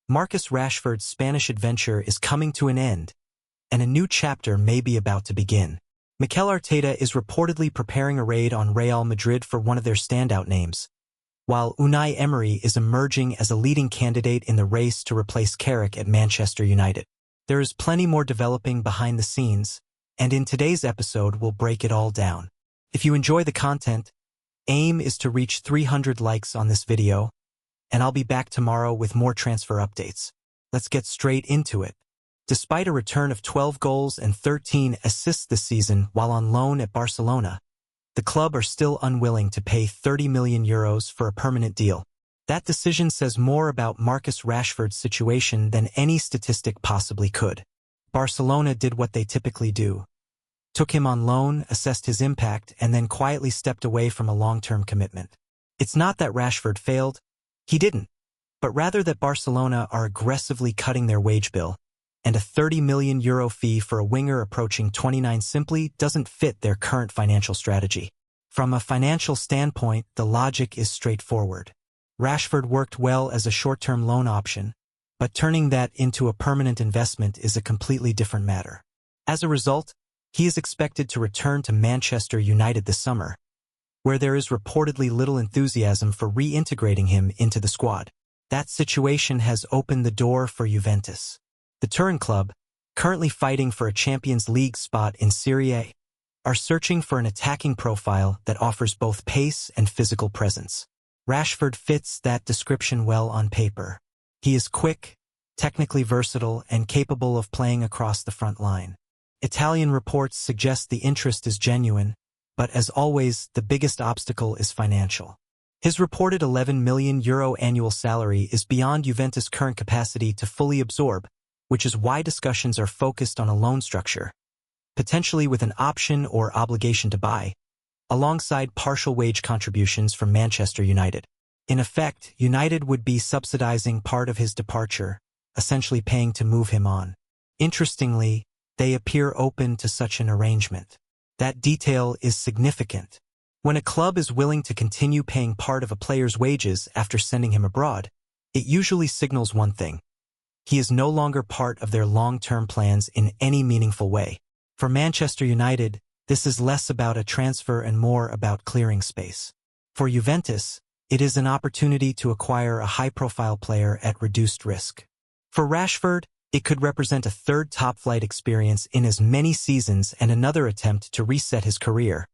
Marcus Rashford's Spanish adventure is coming to an end, and a new chapter may be about to begin. Mikel Arteta is reportedly preparing a raid on Real Madrid for one of their standout names, while Unai Emery is emerging as a leading candidate in the race to replace Carrick at Manchester United. There is plenty more developing behind the scenes, and in today's episode we'll break it all down. If you enjoy the content, aim is to reach 300 likes on this video, and I'll be back tomorrow with more transfer updates. Let's get straight into it. Despite a return of 12 goals and 13 assists this season while on loan at Barcelona, the club are still unwilling to pay €30 million for a permanent deal. That decision says more about Marcus Rashford's situation than any statistic possibly could. Barcelona did what they typically do. Took him on loan, assessed his impact, and then quietly stepped away from a long-term commitment. It's not that Rashford failed. He didn't. But rather that Barcelona are aggressively cutting their wage bill, and a €30 million fee for a winger approaching 29 simply doesn't fit their current financial strategy. From a financial standpoint, the logic is straightforward. Rashford worked well as a short-term loan option, but turning that into a permanent investment is a completely different matter. As a result, he is expected to return to Manchester United this summer, where there is reportedly little enthusiasm for reintegrating him into the squad. That situation has opened the door for Juventus. The Turin club, currently fighting for a Champions League spot in Serie A, are searching for an attacking profile that offers both pace and physical presence. Rashford fits that description well on paper. He is quick, technically versatile, and capable of playing across the front line. Italian reports suggest the interest is genuine, but as always, the biggest obstacle is financial. His reported €11 million annual salary is beyond Juventus' current capacity to fully absorb, which is why discussions are focused on a loan structure, potentially with an option or obligation to buy, alongside partial wage contributions from Manchester United. In effect, United would be subsidizing part of his departure, essentially paying to move him on. Interestingly, they appear open to such an arrangement. That detail is significant. When a club is willing to continue paying part of a player's wages after sending him abroad, it usually signals one thing: he is no longer part of their long-term plans in any meaningful way. For Manchester United, this is less about a transfer and more about clearing space. For Juventus, it is an opportunity to acquire a high-profile player at reduced risk. For Rashford, it could represent a third top-flight experience in as many seasons and another attempt to reset his career,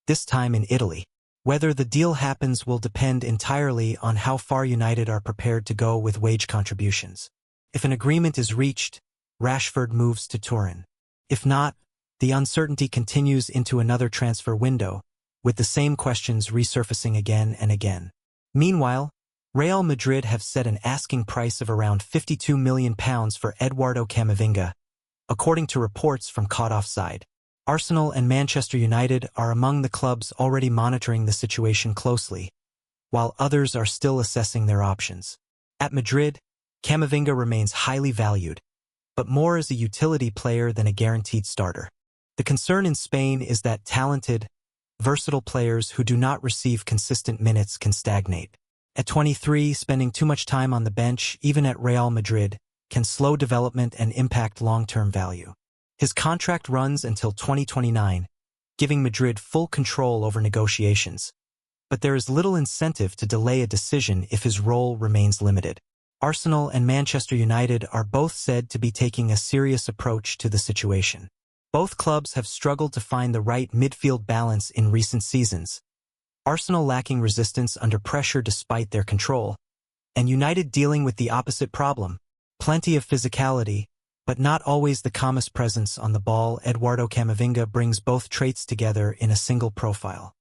this time in Italy. Whether the deal happens will depend entirely on how far United are prepared to go with wage contributions. If an agreement is reached, Rashford moves to Turin. If not, the uncertainty continues into another transfer window, with the same questions resurfacing again and again. Meanwhile, Real Madrid have set an asking price of around £52 million for Eduardo Camavinga, according to reports from Caught Offside. Arsenal and Manchester United are among the clubs already monitoring the situation closely, while others are still assessing their options. At Madrid, Camavinga remains highly valued, but more as a utility player than a guaranteed starter. The concern in Spain is that talented, versatile players who do not receive consistent minutes can stagnate. At 23, spending too much time on the bench, even at Real Madrid, can slow development and impact long-term value. His contract runs until 2029, giving Madrid full control over negotiations, but there is little incentive to delay a decision if his role remains limited. Arsenal and Manchester United are both said to be taking a serious approach to the situation. Both clubs have struggled to find the right midfield balance in recent seasons, Arsenal lacking resistance under pressure despite their control, and United dealing with the opposite problem: plenty of physicality, but not always the calmest presence on the ball. Eduardo Camavinga brings both traits together in a single profile.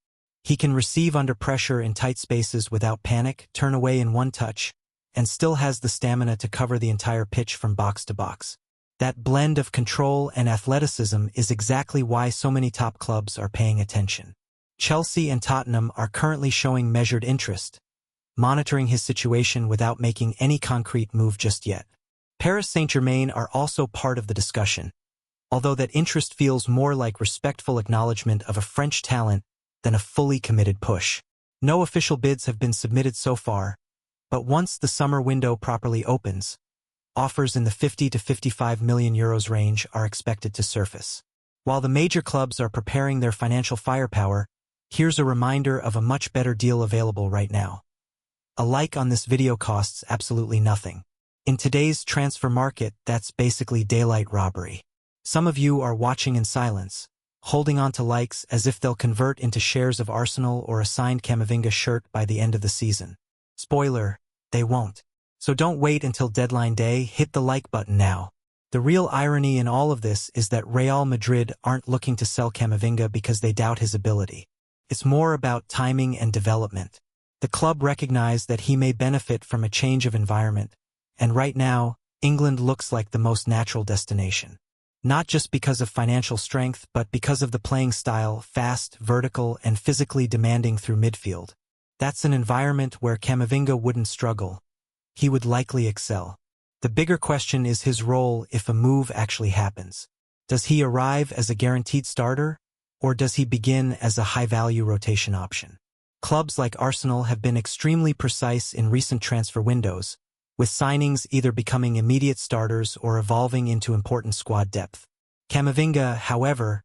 He can receive under pressure in tight spaces without panic, turn away in one touch, and still has the stamina to cover the entire pitch from box to box. That blend of control and athleticism is exactly why so many top clubs are paying attention. Chelsea and Tottenham are currently showing measured interest, monitoring his situation without making any concrete move just yet. Paris Saint-Germain are also part of the discussion, although that interest feels more like respectful acknowledgement of a French talent than a fully committed push. No official bids have been submitted so far, but once the summer window properly opens, offers in the 50 to 55 million euros range are expected to surface. While the major clubs are preparing their financial firepower, here's a reminder of a much better deal available right now. A like on this video costs absolutely nothing. In today's transfer market, that's basically daylight robbery. Some of you are watching in silence, holding on to likes as if they'll convert into shares of Arsenal or a signed Camavinga shirt by the end of the season. Spoiler, they won't. So don't wait until deadline day, hit the like button now. The real irony in all of this is that Real Madrid aren't looking to sell Camavinga because they doubt his ability. It's more about timing and development. The club recognized that he may benefit from a change of environment, and right now, England looks like the most natural destination. Not just because of financial strength, but because of the playing style, fast, vertical, and physically demanding through midfield. That's an environment where Camavinga wouldn't struggle. He would likely excel. The bigger question is his role if a move actually happens. Does he arrive as a guaranteed starter, or does he begin as a high-value rotation option? Clubs like Arsenal have been extremely precise in recent transfer windows, with signings either becoming immediate starters or evolving into important squad depth. Camavinga, however,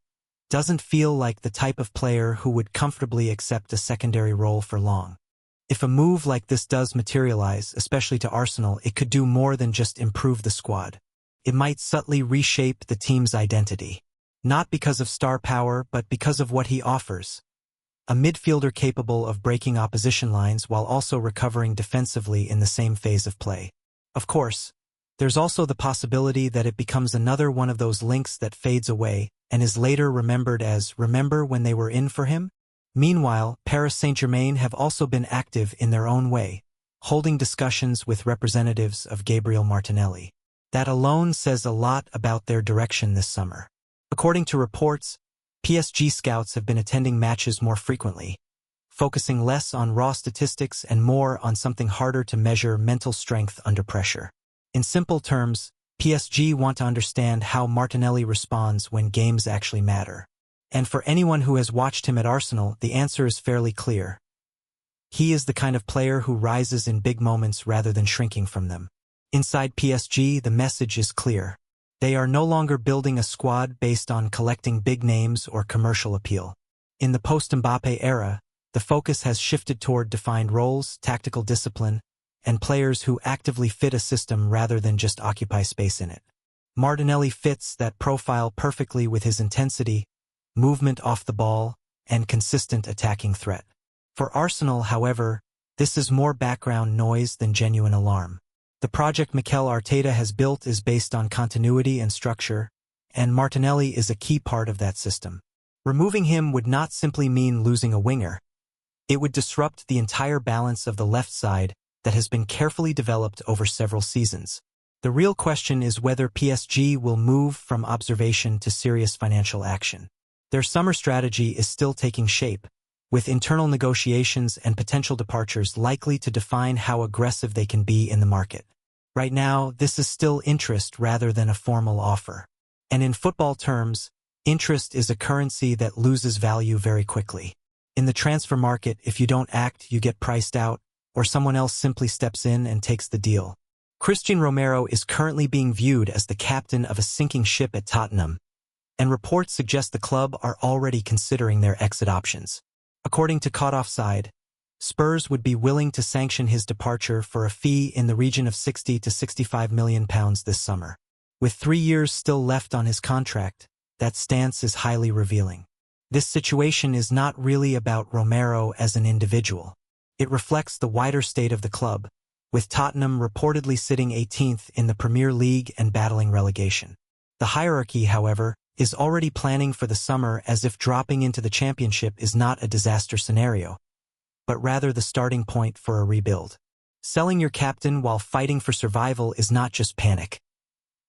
doesn't feel like the type of player who would comfortably accept a secondary role for long. If a move like this does materialize, especially to Arsenal, it could do more than just improve the squad. It might subtly reshape the team's identity. Not because of star power, but because of what he offers. A midfielder capable of breaking opposition lines while also recovering defensively in the same phase of play. Of course, there's also the possibility that it becomes another one of those links that fades away and is later remembered as "remember when they were in for him?" Meanwhile, Paris Saint-Germain have also been active in their own way, holding discussions with representatives of Gabriel Martinelli. That alone says a lot about their direction this summer. According to reports, PSG scouts have been attending matches more frequently, focusing less on raw statistics and more on something harder to measure: mental strength under pressure. In simple terms, PSG want to understand how Martinelli responds when games actually matter. And for anyone who has watched him at Arsenal, the answer is fairly clear. He is the kind of player who rises in big moments rather than shrinking from them. Inside PSG, the message is clear. They are no longer building a squad based on collecting big names or commercial appeal. In the post-Mbappé era, the focus has shifted toward defined roles, tactical discipline, and players who actively fit a system rather than just occupy space in it. Martinelli fits that profile perfectly with his intensity, movement off the ball, and consistent attacking threat. For Arsenal, however, this is more background noise than genuine alarm. The project Mikel Arteta has built is based on continuity and structure, and Martinelli is a key part of that system. Removing him would not simply mean losing a winger. It would disrupt the entire balance of the left side that has been carefully developed over several seasons. The real question is whether PSG will move from observation to serious financial action. Their summer strategy is still taking shape, with internal negotiations and potential departures likely to define how aggressive they can be in the market. Right now, this is still interest rather than a formal offer. And in football terms, interest is a currency that loses value very quickly. In the transfer market, if you don't act, you get priced out, or someone else simply steps in and takes the deal. Christian Romero is currently being viewed as the captain of a sinking ship at Tottenham, and reports suggest the club are already considering their exit options. According to Caught Offside, Spurs would be willing to sanction his departure for a fee in the region of £60 to £65 million this summer. With 3 years still left on his contract, that stance is highly revealing. This situation is not really about Romero as an individual. It reflects the wider state of the club, with Tottenham reportedly sitting 18th in the Premier League and battling relegation. The hierarchy, however, is already planning for the summer as if dropping into the Championship is not a disaster scenario, but rather the starting point for a rebuild. Selling your captain while fighting for survival is not just panic.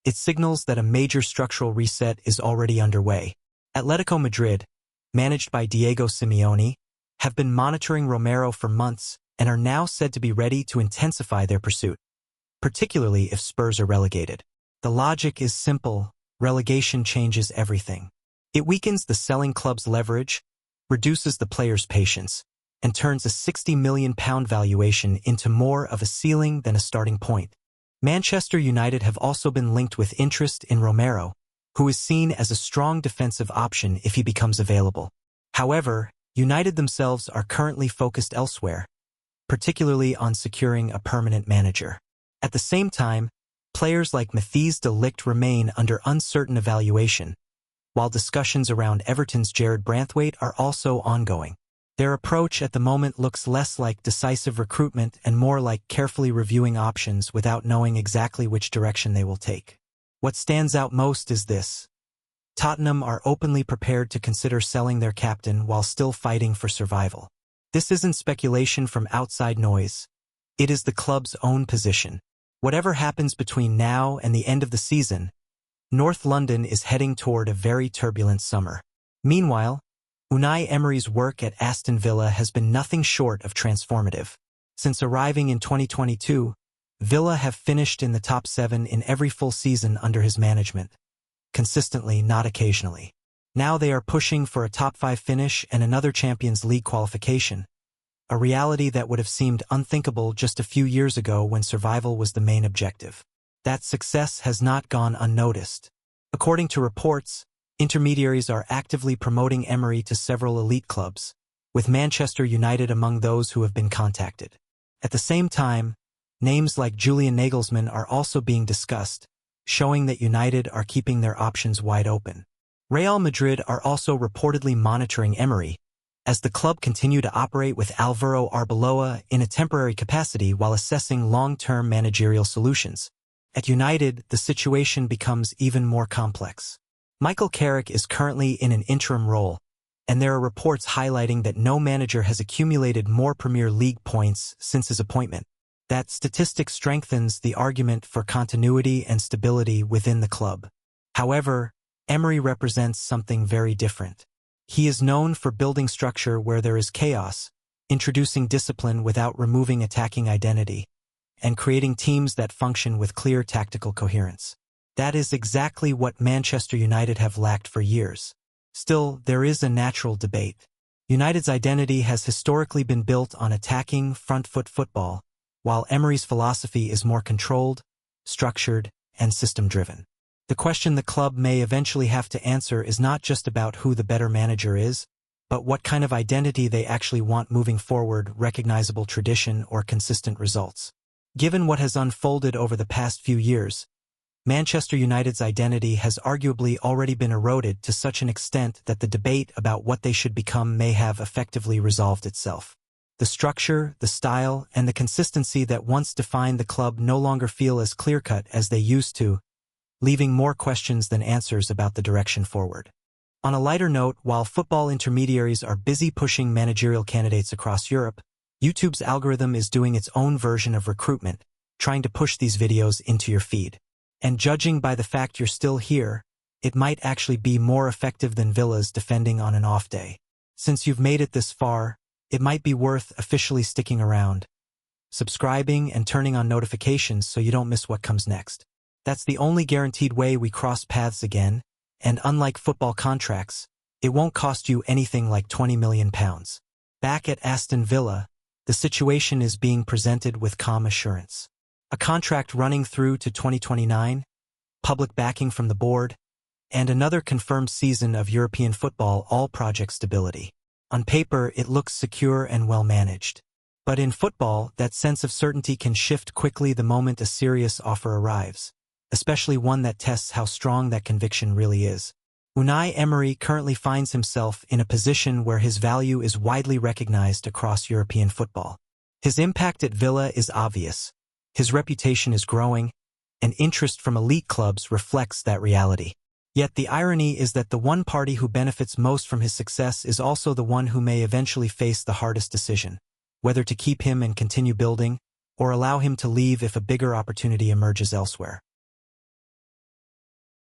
It signals that a major structural reset is already underway. Atletico Madrid, managed by Diego Simeone, have been monitoring Romero for months and are now said to be ready to intensify their pursuit, particularly if Spurs are relegated. The logic is simple: relegation changes everything. It weakens the selling club's leverage, reduces the player's patience, and turns a £60 million valuation into more of a ceiling than a starting point. Manchester United have also been linked with interest in Romero, who is seen as a strong defensive option if he becomes available. However, United themselves are currently focused elsewhere, particularly on securing a permanent manager. At the same time, players like Matthijs de Ligt remain under uncertain evaluation, while discussions around Everton's Jared Branthwaite are also ongoing. Their approach at the moment looks less like decisive recruitment and more like carefully reviewing options without knowing exactly which direction they will take. What stands out most is this: Tottenham are openly prepared to consider selling their captain while still fighting for survival. This isn't speculation from outside noise. It is the club's own position. Whatever happens between now and the end of the season, North London is heading toward a very turbulent summer. Meanwhile, Unai Emery's work at Aston Villa has been nothing short of transformative. Since arriving in 2022, Villa have finished in the top 7 in every full season under his management. Consistently, not occasionally. Now they are pushing for a top 5 finish and another Champions League qualification, a reality that would have seemed unthinkable just a few years ago when survival was the main objective. That success has not gone unnoticed. According to reports, intermediaries are actively promoting Emery to several elite clubs, with Manchester United among those who have been contacted. At the same time, names like Julian Nagelsmann are also being discussed, showing that United are keeping their options wide open. Real Madrid are also reportedly monitoring Emery, as the club continue to operate with Alvaro Arbeloa in a temporary capacity while assessing long-term managerial solutions. At United, the situation becomes even more complex. Michael Carrick is currently in an interim role, and there are reports highlighting that no manager has accumulated more Premier League points since his appointment. That statistic strengthens the argument for continuity and stability within the club. However, Emery represents something very different. He is known for building structure where there is chaos, introducing discipline without removing attacking identity, and creating teams that function with clear tactical coherence. That is exactly what Manchester United have lacked for years. Still, there is a natural debate. United's identity has historically been built on attacking, front-foot football, while Emery's philosophy is more controlled, structured, and system-driven. The question the club may eventually have to answer is not just about who the better manager is, but what kind of identity they actually want moving forward: recognizable tradition or consistent results. Given what has unfolded over the past few years, Manchester United's identity has arguably already been eroded to such an extent that the debate about what they should become may have effectively resolved itself. The structure, the style, and the consistency that once defined the club no longer feel as clear-cut as they used to, leaving more questions than answers about the direction forward. On a lighter note, while football intermediaries are busy pushing managerial candidates across Europe, YouTube's algorithm is doing its own version of recruitment, trying to push these videos into your feed. And judging by the fact you're still here, it might actually be more effective than Villa's defending on an off day. Since you've made it this far, it might be worth officially sticking around, subscribing and turning on notifications so you don't miss what comes next. That's the only guaranteed way we cross paths again, and unlike football contracts, it won't cost you anything like £20 million. Back at Aston Villa, the situation is being presented with calm assurance. A contract running through to 2029, public backing from the board, and another confirmed season of European football, all project stability. On paper, it looks secure and well managed. But in football, that sense of certainty can shift quickly the moment a serious offer arrives, especially one that tests how strong that conviction really is. Unai Emery currently finds himself in a position where his value is widely recognized across European football. His impact at Villa is obvious. His reputation is growing, and interest from elite clubs reflects that reality. Yet the irony is that the one party who benefits most from his success is also the one who may eventually face the hardest decision, whether to keep him and continue building, or allow him to leave if a bigger opportunity emerges elsewhere.